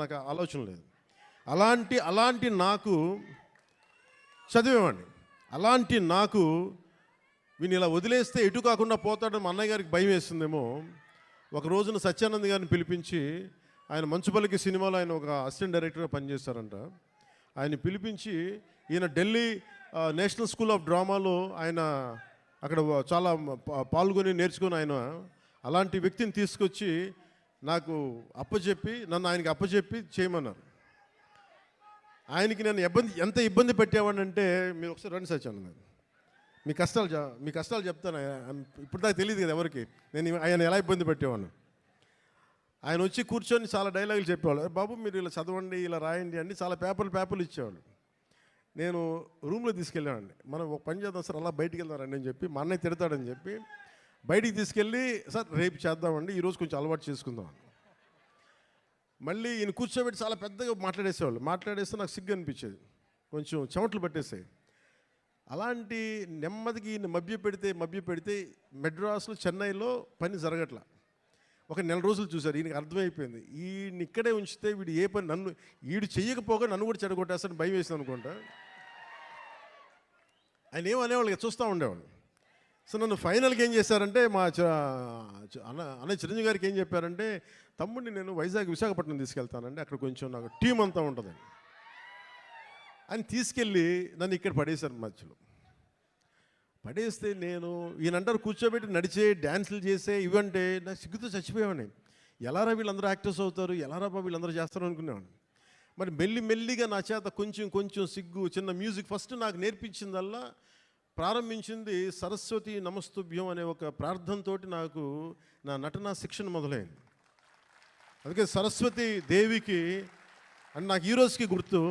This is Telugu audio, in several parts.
నాకు ఆలోచన లేదు. అలాంటి నాకు చదివేవాడిని. అలాంటి నాకు వీని ఇలా వదిలేస్తే ఎటు కాకుండా పోతాడని మా అన్నయ్య గారికి భయం వేస్తుందేమో. ఒక రోజున సత్యానంద్ గారిని పిలిపించి, ఆయన మంచుపల్లికి సినిమాలో ఆయన ఒక అసిస్టెంట్ డైరెక్టర్గా పనిచేస్తారంట. ఆయన పిలిపించి ఈయన ఢిల్లీ నేషనల్ స్కూల్ ఆఫ్ డ్రామాలో ఆయన అక్కడ చాలా పాల్గొని నేర్చుకుని ఆయన అలాంటి వ్యక్తిని తీసుకొచ్చి నాకు నన్ను ఆయనకి అప్పచెప్పి చేయమన్నారు. ఆయనకి నేను ఎంత ఇబ్బంది పెట్టేవాడినంటే, మీరు ఒకసారి రండి సత్యానంద్, మీ కష్టాలు చెప్తాను. ఇప్పుడు దాకా తెలియదు కదా ఎవరికి నేను ఆయన ఎలా ఇబ్బంది పెట్టేవాడిని. ఆయన వచ్చి కూర్చొని చాలా డైలాగులు చెప్పేవాళ్ళు. బాబు మీరు ఇలా చదవండి, ఇలా రాయండి అని చాలా పేపర్లు ఇచ్చేవాళ్ళు. నేను రూమ్లో తీసుకెళ్ళామండి. మనం ఒక పని చేద్దాం సార్, అలా బయటికి వెళ్దారండి అని చెప్పి, మా అన్నయ్య తిడతాడని చెప్పి బయటికి తీసుకెళ్ళి, సార్ రేపు చేద్దామండి, ఈరోజు కొంచెం అలవాటు చేసుకుందాం. మళ్ళీ ఈయన కూర్చోబెట్టి చాలా పెద్దగా మాట్లాడేస్తే నాకు సిగ్గు అనిపించేది, కొంచెం చెమటలు పట్టేసాయి. అలాంటి నెమ్మదికి ఈయన మభ్య పెడితే మెడ్రాస్లో చెన్నైలో పని జరగట్లా. ఒక నెల రోజులు చూశారు. ఈయనకి అర్థమైపోయింది, ఈయన ఇక్కడే ఉంచితే వీడు ఏ పని వీడు చెయ్యకపోగా నన్ను కూడా చెడగొట్టేస్తాను భయం వేసింది అనుకుంటా. ఆయన ఏమనేవాళ్ళు చూస్తూ ఉండేవాళ్ళు. సో నన్ను ఫైనల్గా ఏం చేశారంటే, మా అన్నయ్య చిరంజీవి గారికి ఏం చెప్పారంటే, తమ్ముడిని నేను విశాఖపట్నం తీసుకెళ్తానండి, అక్కడ కొంచెం నాకు టీం అంతా ఉంటుందని. అని తీసుకెళ్ళి నన్ను ఇక్కడ పడేశారు. మధ్యలో పడేస్తే నేను ఈయనంటారు కూర్చోబెట్టి నడిచే డ్యాన్సులు చేసే ఇవంటే నాకు సిగ్గుతో చచ్చిపోయేవాడిని. ఎలారా వీళ్ళందరూ యాక్టర్స్ అవుతారు, ఎలారా వీళ్ళందరూ చేస్తారు అనుకునేవాడిని. మరి మెల్లిగా నా చేత కొంచెం సిగ్గు, చిన్న మ్యూజిక్ ఫస్ట్ నాకు నేర్పించిందల్లా ప్రారంభించింది సరస్వతి నమస్తుభ్యం అనే ఒక ప్రార్థనతో నాకు నా నటన శిక్షణ మొదలైంది. అందుకే సరస్వతి దేవికి అని నాకు ఈ రోజుకి గుర్తు.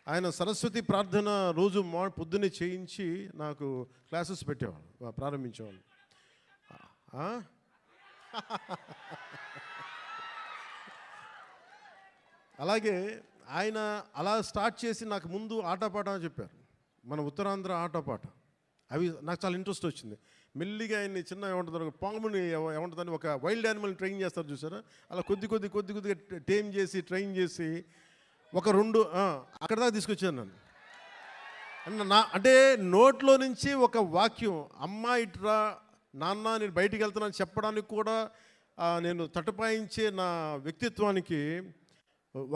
ఆయన సరస్వతి ప్రార్థన రోజు పొద్దున్నే చేయించి నాకు క్లాసెస్ పెట్టేవాళ్ళు, ప్రారంభించేవాళ్ళు. అలాగే ఆయన అలా స్టార్ట్ చేసి నాకు ముందు ఆటపాట చెప్పారు, మన ఉత్తరాంధ్ర ఆటపాట. అవి నాకు చాలా ఇంట్రెస్ట్ వచ్చింది. మెల్లిగా ఆయన్ని చిన్న ఏమంటుందో పాముని ఏమంటుందని ఒక వైల్డ్ యానిమల్ ట్రైన్ చేస్తారు చూసారా, అలా కొద్దిగా ట్రైన్ చేసి ఒక 2 అక్కడ దాకా తీసుకొచ్చాను నన్ను. అంటే నోట్లో నుంచి ఒక వాక్యం, అమ్మ ఇట్రా నాన్న నేను బయటికి వెళ్తున్నాను చెప్పడానికి కూడా నేను తటపాయించే నా వ్యక్తిత్వానికి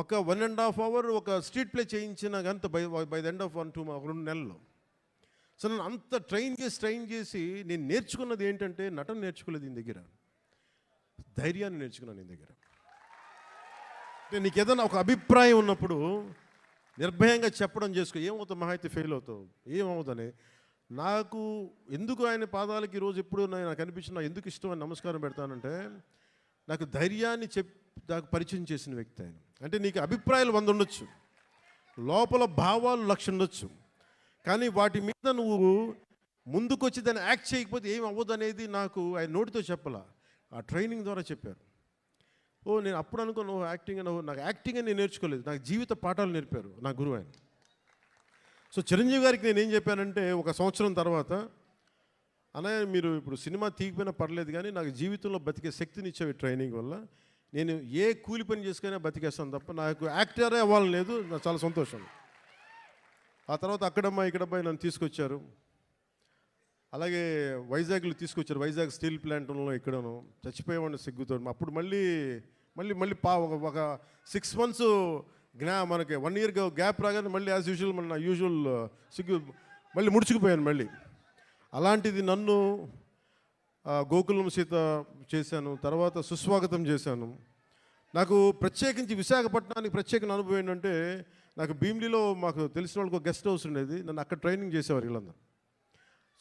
ఒక 1.5 hour ఒక స్ట్రీట్ ప్లే చేయించిన అంత బై ద ఎండ్ ఆఫ్ 2 నెలలు. సో నన్ను అంత ట్రైన్ చేసి నేను నేర్చుకున్నది ఏంటంటే, నటన నేర్చుకోలేదు ఈయన దగ్గర, ధైర్యాన్ని నేర్చుకున్నాను ఈయన దగ్గర. నీకు ఏదైనా ఒక అభిప్రాయం ఉన్నప్పుడు నిర్భయంగా చెప్పడం చేసుకో, ఏమవుతావు, మహా అయితే ఫెయిల్ అవుతావు, ఏమవుతుందని. నాకు ఎందుకు ఆయన పాదాలకి ఈరోజు ఎప్పుడు నాకు అనిపించిన ఎందుకు ఇష్టం అని నమస్కారం పెడతానంటే, నాకు ధైర్యాన్ని నాకు పరిచయం చేసిన వ్యక్తి ఆయన. అంటే నీకు అభిప్రాయాలు 100 ఉండొచ్చు, లోపల భావాలు 1,00,000 ఉండొచ్చు, కానీ వాటి మీద నువ్వు ముందుకొచ్చి దాన్ని యాక్ట్ చేయకపోతే ఏం అవ్వదు అనేది నాకు ఆయన నోటితో చెప్పాల, ఆ ట్రైనింగ్ ద్వారా చెప్పారు. నేను అప్పుడు అనుకున్నాను నాకు యాక్టింగ్ అని నేను నేర్చుకోలేదు, నాకు జీవిత పాఠాలు నేర్పారు నా గురువు ఆయన. సో చిరంజీవి గారికి నేను ఏం చెప్పానంటే, 1 సంవత్సరం తర్వాత, అన్నయ్య మీరు ఇప్పుడు సినిమా తీయకపోయినా పర్లేదు కానీ నాకు జీవితంలో బతికే శక్తినిచ్చేవి ట్రైనింగ్ వల్ల, నేను ఏ కూలి పని చేసుకునే బతికేస్తాను తప్ప నాకు యాక్టరే అవ్వాలని లేదు, నాకు చాలా సంతోషం. ఆ తర్వాత ఇక్కడమ్మాయి నన్ను తీసుకొచ్చారు. అలాగే వైజాగ్లో తీసుకొచ్చారు, వైజాగ్ స్టీల్ ప్లాంట్లో ఇక్కడను చచ్చిపోయేవాడిని సిగ్గుతో. అప్పుడు మళ్ళీ ఒక 6 months మనకి 1 year గ్యాప్ రాగానే మళ్ళీ యాజ్ యూజువల్ మన యూజువల్ సిగ్గు మళ్ళీ ముడుచుకుపోయాను మళ్ళీ. అలాంటిది నన్ను గోకులం సీత చేశాను, తర్వాత సుస్వాగతం చేశాను. నాకు ప్రత్యేకించి విశాఖపట్నానికి ప్రత్యేక అనుభవం ఏంటంటే, నాకు భీమిలీలో మాకు తెలిసిన వాళ్ళకి ఒక గెస్ట్ హౌస్ ఉండేది, నన్ను అక్కడ ట్రైనింగ్ చేసేవారు వీళ్ళందరూ.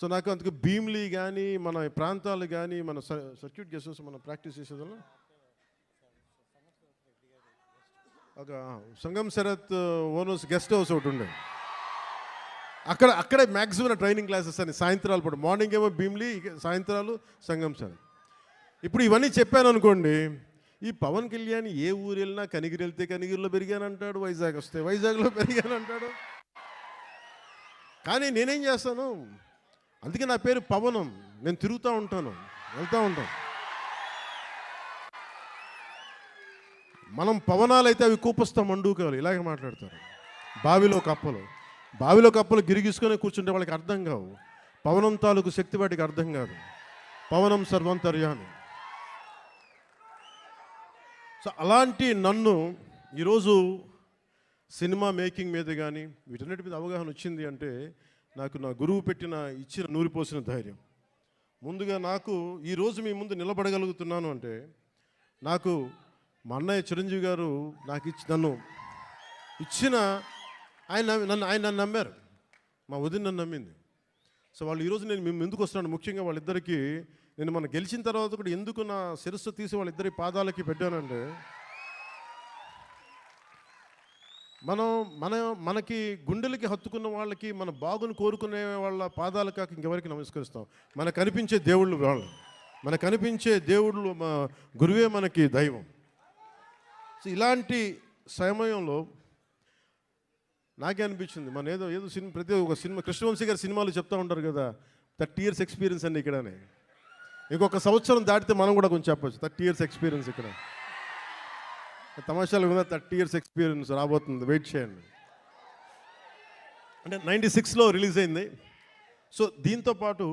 సో నాకు అందుకు భీమిలీ కానీ మన ప్రాంతాలు కానీ మన సర్క్యూట్ గెస్ట్ హౌస్ మనం ప్రాక్టీస్ చేసేదాన్ని ఒక సంగం శరత్ ఓనర్స్ గెస్ట్ హౌస్ ఒకటి ఉండేది. అక్కడే మ్యాక్సిమం ట్రైనింగ్ క్లాసెస్ అని సాయంత్రాలు పడు, మార్నింగ్ ఏమో భీమిలీ, సాయంత్రాలు సంగం శరత్. ఇప్పుడు ఇవన్నీ చెప్పాను అనుకోండి, ఈ పవన్ కళ్యాణ్ ఏ ఊరు వెళ్ళినా కనిగిరి వెళ్తే కనిగిరిలో పెరిగానంటాడు, వైజాగ్ వస్తే వైజాగ్లో పెరిగానంటాడు. కానీ నేనేం చేస్తాను, అందుకే నా పేరు పవనం, నేను తిరుగుతూ ఉంటాను, వెళ్తూ ఉంటాను. మనం పవనాలైతే అవి కూపస్థ మండూకాలు ఇలాగే మాట్లాడతారు. బావిలో కప్పలు గిరిగిసుకొని కూర్చుంటే వాళ్ళకి అర్థం కావు. పవనం తాలూకు శక్తి వాటికి అర్థం కాదు. పవనం సర్వంతర్యామి. సో అలాంటి నన్ను ఈరోజు సినిమా మేకింగ్ మీద కానీ వీటన్నిటి మీద అవగాహన వచ్చింది అంటే నాకు నా గురువు ఇచ్చిన నూరిపోసిన ధైర్యం. ముందుగా నాకు ఈరోజు మీ ముందు నిలబడగలుగుతున్నాను అంటే నాకు మా అన్నయ్య చిరంజీవి గారు నన్ను ఇచ్చిన ఆయన నమ్మారు. మా వదిన నన్ను నమ్మింది. సో వాళ్ళు ఈరోజు నేను మేము ఎందుకు వస్తున్నాను, ముఖ్యంగా వాళ్ళిద్దరికీ నేను మనం గెలిచిన తర్వాత కూడా ఎందుకు నా శిరస్సు తీసి వాళ్ళిద్దరి పాదాలకి పెట్టానంటే మనకి గుండెలకి హత్తుకున్న వాళ్ళకి మన బాగుని కోరుకునే వాళ్ళ పాదాలు కాక ఇంకెవరికి నమస్కరిస్తాం. మనకు కనిపించే దేవుళ్ళు వాళ్ళు. మనకు కనిపించే దేవుళ్ళు గురువే మనకి దైవం. సో ఇలాంటి సమయంలో నాకే అనిపించింది ఏదో సినిమా ప్రతి ఒక్క సినిమా కృష్ణవంశీ గారి సినిమాలు చెప్తూ ఉంటారు కదా 30 years ఎక్స్పీరియన్స్ అండి ఇక్కడనే. ఇంకొక సంవత్సరం దాటితే మనం కూడా కొంచెం చెప్పచ్చు 30 years ఎక్స్పీరియన్స్ ఇక్కడ. తమాషాలు కూడా 30 years ఎక్స్పీరియన్స్ రాబోతుంది, వెయిట్ చేయండి. అంటే 96లో రిలీజ్ అయింది. సో దీంతో పాటు